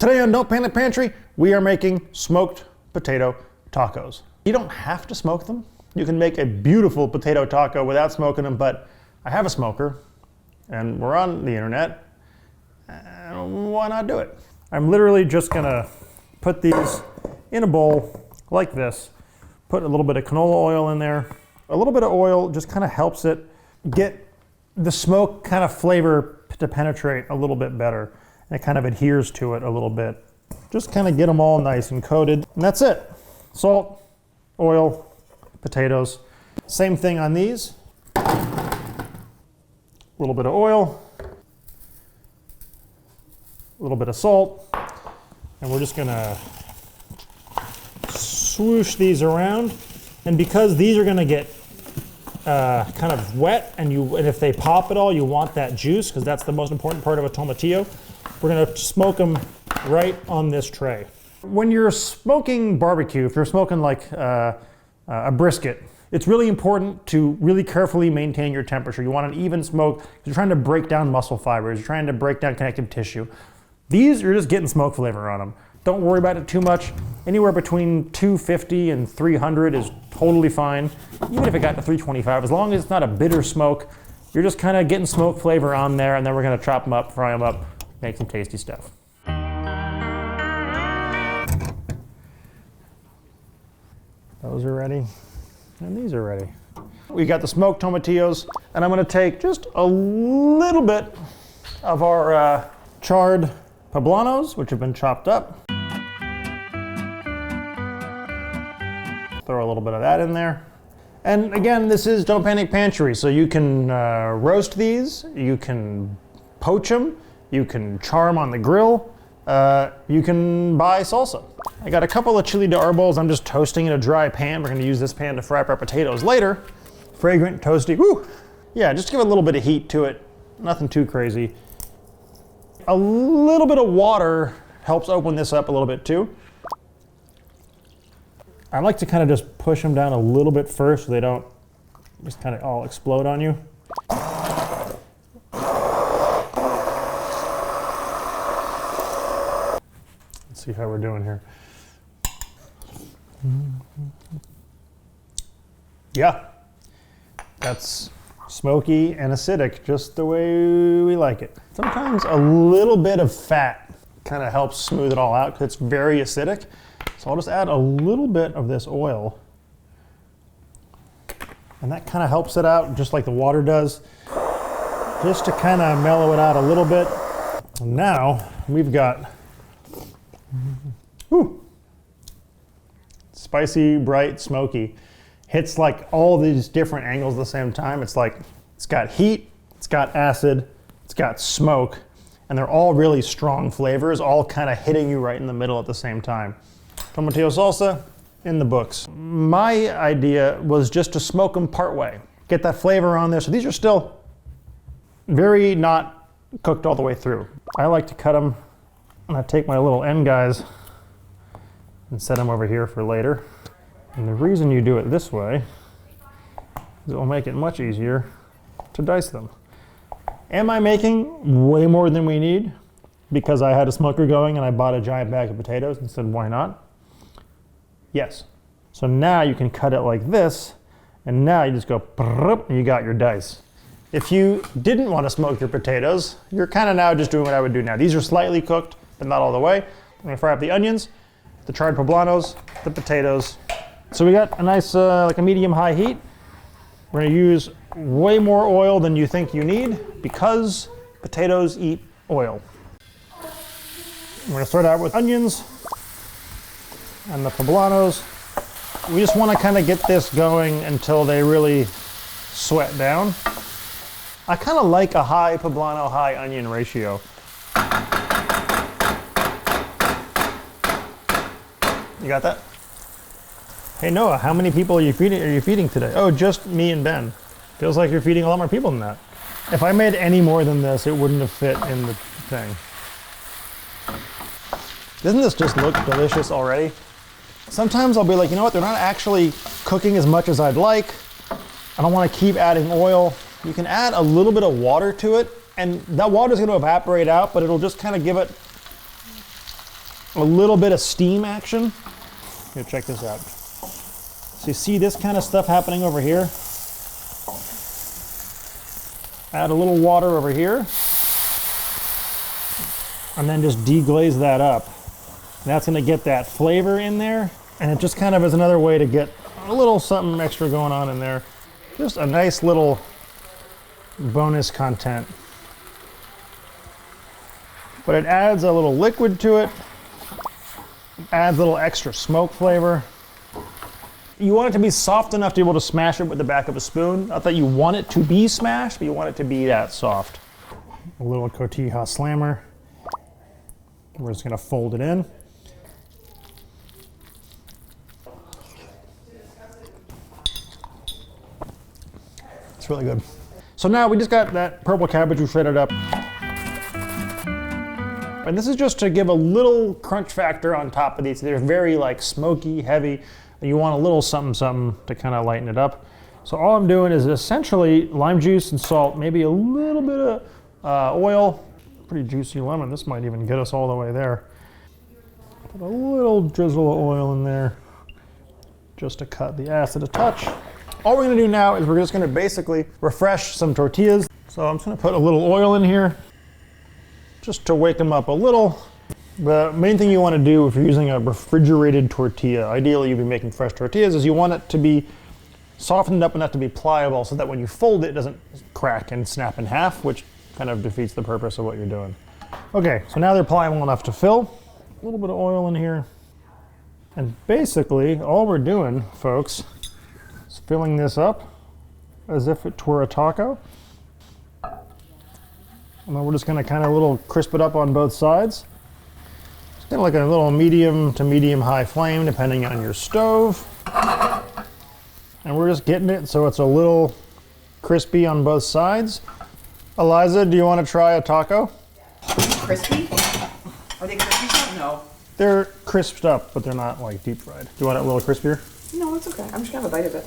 Today on Don't Panic Pantry, we are making smoked potato tacos. You don't have to smoke them. You can make a beautiful potato taco without smoking them, but I have a smoker and we're on the internet. Why not do it? I'm literally just gonna put these in a bowl like this, put a little bit of canola oil in there. A little bit of oil just kind of helps it get the smoke kind of flavor to penetrate a little bit better. And it kind of adheres to it a little bit. Just kind of get them all nice and coated. And that's it. Salt, oil, potatoes. Same thing on these. A little bit of oil, a little bit of salt, and we're just gonna swoosh these around. And because these are gonna get kind of wet, and if they pop at all, you want that juice, because that's the most important part of a tomatillo. We're gonna smoke them right on this tray. When you're smoking barbecue, if you're smoking like a brisket, it's really important to really carefully maintain your temperature. You want an even smoke, because you're trying to break down muscle fibers, you're trying to break down connective tissue. These, you're just getting smoke flavor on them. Don't worry about it too much. Anywhere between 250 and 300 is totally fine. Even if it got to 325, as long as it's not a bitter smoke, you're just kind of getting smoke flavor on there, and then we're gonna chop them up, fry them up, make some tasty stuff. Those are ready, and these are ready. We got the smoked tomatillos, and I'm gonna take just a little bit of our charred poblanos, which have been chopped up. Throw a little bit of that in there. And again, this is Don't Panic Pantry, so you can roast these, you can poach them, you can char them on the grill, you can buy salsa. I got a couple of chili de arbos I'm just toasting in a dry pan. We're gonna use this pan to fry up our potatoes later. Fragrant, toasty, woo! Yeah, just give it a little bit of heat to it, nothing too crazy. A little bit of water helps open this up a little bit too. I like to kind of just push them down a little bit first so they don't just kind of all explode on you. Let's see how we're doing here. Yeah, that's smoky and acidic, just the way we like it. Sometimes a little bit of fat kind of helps smooth it all out because it's very acidic. So I'll just add a little bit of this oil, and that kind of helps it out just like the water does, just to kind of mellow it out a little bit. And now we've got spicy, bright, smoky. Hits like all these different angles at the same time. It's like, it's got heat, it's got acid, it's got smoke, and they're all really strong flavors, all kind of hitting you right in the middle at the same time. Tomatillo salsa, in the books. My idea was just to smoke them part way. Get that flavor on there. So these are still very not cooked all the way through. I like to cut them, and I take my little end guys and set them over here for later. And the reason you do it this way is it will make it much easier to dice them. Am I making way more than we need because I had a smoker going and I bought a giant bag of potatoes and said, why not? Yes. So now you can cut it like this, and now you just go, and you got your dice. If you didn't want to smoke your potatoes, you're kind of now just doing what I would do now. These are slightly cooked, but not all the way. I'm gonna fry up the onions, the charred poblanos, the potatoes. So we got a nice, like a medium-high heat. We're gonna use way more oil than you think you need because potatoes eat oil. We're gonna start out with onions and the poblanos. We just wanna kind of get this going until they really sweat down. I kind of like a high poblano, high onion ratio. You got that? Hey Noah, how many people are you feeding today? Oh, just me and Ben. Feels like you're feeding a lot more people than that. If I made any more than this, it wouldn't have fit in the thing. Doesn't this just look delicious already? Sometimes I'll be like, you know what, they're not actually cooking as much as I'd like. I don't want to keep adding oil. You can add a little bit of water to it, and that water is going to evaporate out, but it'll just kind of give it a little bit of steam action. Here, check this out. So you see this kind of stuff happening over here? Add a little water over here, and then just deglaze that up. And that's gonna get that flavor in there, and it just kind of is another way to get a little something extra going on in there. Just a nice little bonus content. But it adds a little liquid to it, adds a little extra smoke flavor. You want it to be soft enough to be able to smash it with the back of a spoon. Not that you want it to be smashed, but you want it to be that soft. A little cotija slammer. We're just gonna fold it in. It's really good. So now we just got that purple cabbage we shredded up. And this is just to give a little crunch factor on top of these. They're very like smoky, heavy. You want a little something, something to kind of lighten it up. So all I'm doing is essentially lime juice and salt, maybe a little bit of oil. Pretty juicy lemon. This might even get us all the way there. Put a little drizzle of oil in there just to cut the acid a touch. All we're gonna do now is we're just gonna basically refresh some tortillas. So I'm just gonna put a little oil in here just to wake them up a little. The main thing you want to do if you're using a refrigerated tortilla, ideally you'd be making fresh tortillas, is you want it to be softened up enough to be pliable so that when you fold it, it doesn't crack and snap in half, which kind of defeats the purpose of what you're doing. Okay, so now they're pliable enough to fill. A little bit of oil in here. And basically, all we're doing, folks, is filling this up as if it were a taco. And then we're just gonna kind of little crisp it up on both sides. Kind of like a little medium to medium high flame, depending on your stove. And we're just getting it so it's a little crispy on both sides. Eliza, do you want to try a taco? Crispy? Are they crispy? No. They're crisped up, but they're not like deep fried. Do you want it a little crispier? No, it's okay. I'm just gonna have a bite of it.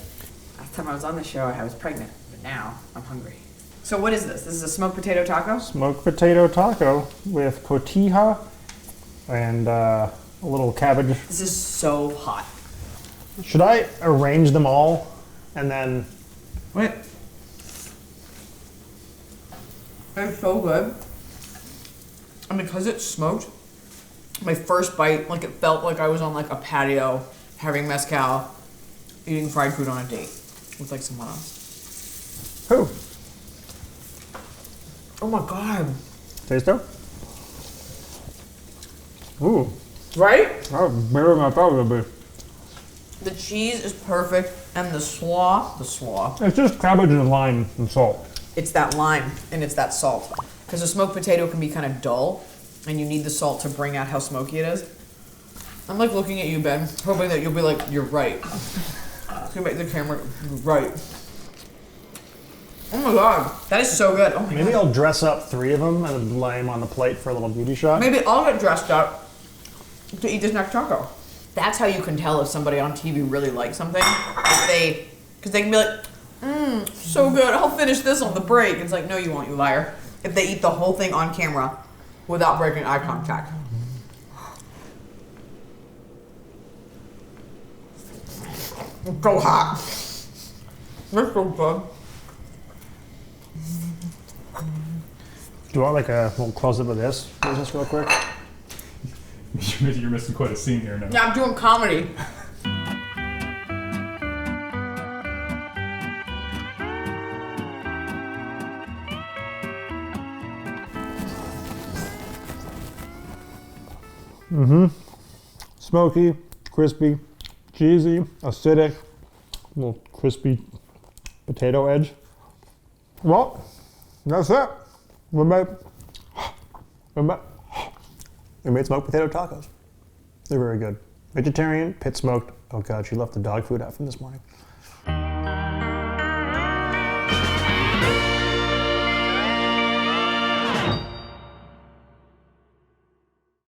Last time I was on the show, I was pregnant, but now I'm hungry. So what is this? This is a smoked potato taco? Smoked potato taco with cotija and a little cabbage. This is so hot. Should I arrange them all and then... Wait. It's so good. And because it's smoked, my first bite, like it felt like I was on like a patio having mezcal, eating fried food on a date with like someone else. Who? Oh my God. Taste-o? Ooh. Right? That was better than I thought it would be. The cheese is perfect, and the slaw. It's just cabbage and lime and salt. It's that lime and it's that salt. Because a smoked potato can be kind of dull, and you need the salt to bring out how smoky it is. I'm like looking at you, Ben, hoping that you'll be like, you're right. You make the camera right. Oh my God, that is so good. Oh my Maybe God. I'll dress up 3 of them and lay them on the plate for a little beauty shot. Maybe I'll get dressed up to eat this next taco. That's how you can tell if somebody on TV really likes something. Because they can be like, so good, I'll finish this on the break. It's like, no you won't, you liar. If they eat the whole thing on camera without breaking eye contact. It's so hot. That's so good. Do you want like a little close-up of this? Just real quick. You're missing quite a scene here now. Yeah, I'm doing comedy. Smoky, crispy, cheesy, acidic, little crispy potato edge. Well, that's it. We made smoked potato tacos. They're very good. Vegetarian, pit smoked. Oh God, she left the dog food out from this morning.